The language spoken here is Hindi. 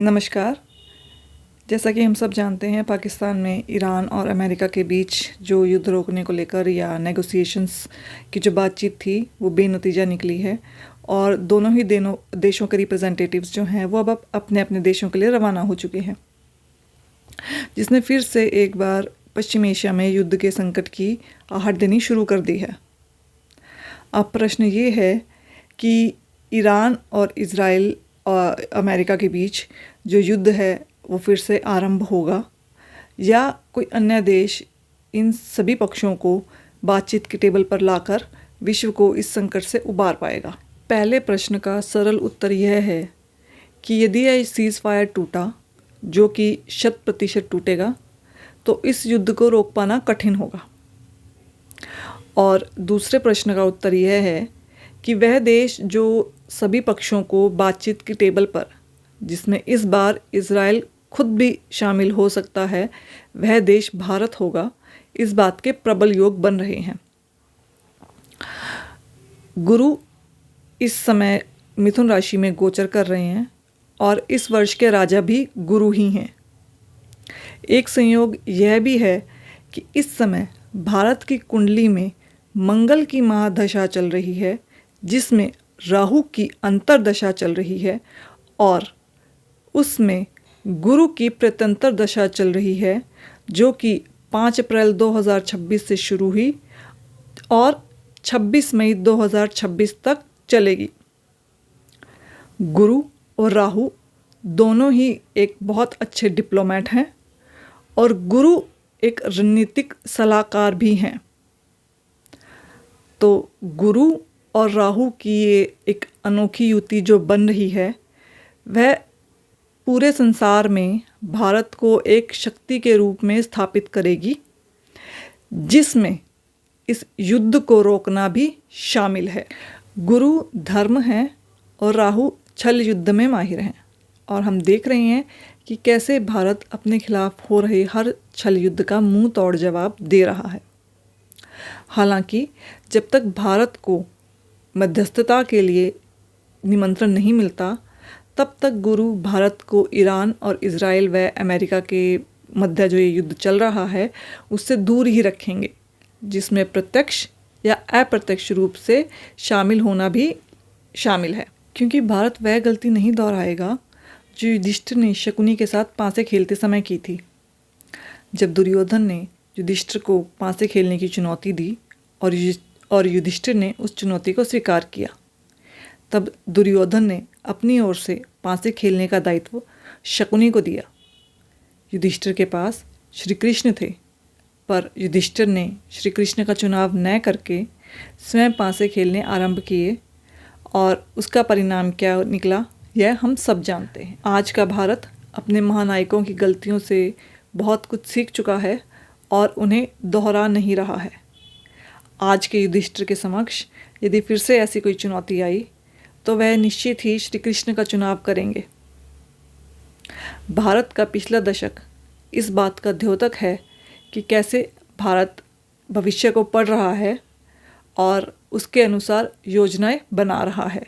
नमस्कार। जैसा कि हम सब जानते हैं, पाकिस्तान में ईरान और अमेरिका के बीच जो युद्ध रोकने को लेकर या नेगोशिएशंस की जो बातचीत थी वो बेनतीजा निकली है और दोनों ही देशों के रिप्रेजेंटेटिव्स जो हैं वो अब अपने अपने देशों के लिए रवाना हो चुके हैं, जिसने फिर से एक बार पश्चिम एशिया में युद्ध के संकट की आहट देनी शुरू कर दी है। अब प्रश्न ये है कि ईरान और इज़राइल और अमेरिका के बीच जो युद्ध है वो फिर से आरंभ होगा या कोई अन्य देश इन सभी पक्षों को बातचीत के टेबल पर लाकर विश्व को इस संकट से उबार पाएगा। पहले प्रश्न का सरल उत्तर यह है कि यदि यह सीज़ फायर टूटा, जो कि 100% टूटेगा, तो इस युद्ध को रोक पाना कठिन होगा। और दूसरे प्रश्न का उत्तर यह है कि वह देश जो सभी पक्षों को बातचीत की टेबल पर, जिसमें इस बार इज़राइल खुद भी शामिल हो सकता है, वह देश भारत होगा, इस बात के प्रबल योग बन रहे हैं। गुरु इस समय मिथुन राशि में गोचर कर रहे हैं और इस वर्ष के राजा भी गुरु ही हैं। एक संयोग यह भी है कि इस समय भारत की कुंडली में मंगल की महादशा चल रही है, जिसमें राहु की अंतर्दशा चल रही है और उसमें गुरु की प्रत्यंतर दशा चल रही है, जो कि 5 अप्रैल 2026 से शुरू हुई और 26 मई 2026 तक चलेगी। गुरु और राहु दोनों ही एक बहुत अच्छे डिप्लोमेट हैं और गुरु एक रणनीतिक सलाहकार भी हैं। तो गुरु और राहु की ये एक अनोखी युति जो बन रही है, वह पूरे संसार में भारत को एक शक्ति के रूप में स्थापित करेगी, जिसमें इस युद्ध को रोकना भी शामिल है। गुरु धर्म है और राहु छल युद्ध में माहिर हैं और हम देख रहे हैं कि कैसे भारत अपने खिलाफ हो रहे हर छल युद्ध का मुंह तोड़ जवाब दे रहा है। हालांकि जब तक भारत को मध्यस्थता के लिए निमंत्रण नहीं मिलता, तब तक गुरु भारत को ईरान और इज़राइल व अमेरिका के मध्य जो ये युद्ध चल रहा है उससे दूर ही रखेंगे, जिसमें प्रत्यक्ष या अप्रत्यक्ष रूप से शामिल होना भी शामिल है। क्योंकि भारत वह गलती नहीं दोहराएगा जो युधिष्ठिर ने शकुनी के साथ पासे खेलते समय की थी। जब दुर्योधन ने युधिष्ठिर को पासे खेलने की चुनौती दी और युधिष्ठिर ने उस चुनौती को स्वीकार किया, तब दुर्योधन ने अपनी ओर से पासे खेलने का दायित्व शकुनी को दिया। युधिष्ठिर के पास श्री कृष्ण थे, पर युधिष्ठिर ने श्री कृष्ण का चुनाव न करके स्वयं पासे खेलने आरंभ किए और उसका परिणाम क्या निकला यह हम सब जानते हैं। आज का भारत अपने महानायकों की गलतियों से बहुत कुछ सीख चुका है और उन्हें दोहरा नहीं रहा है। आज के युधिष्ठिर के समक्ष यदि फिर से ऐसी कोई चुनौती आई तो वह निश्चित ही श्री कृष्ण का चुनाव करेंगे। भारत का पिछला दशक इस बात का द्योतक है कि कैसे भारत भविष्य को पढ़ रहा है और उसके अनुसार योजनाएं बना रहा है।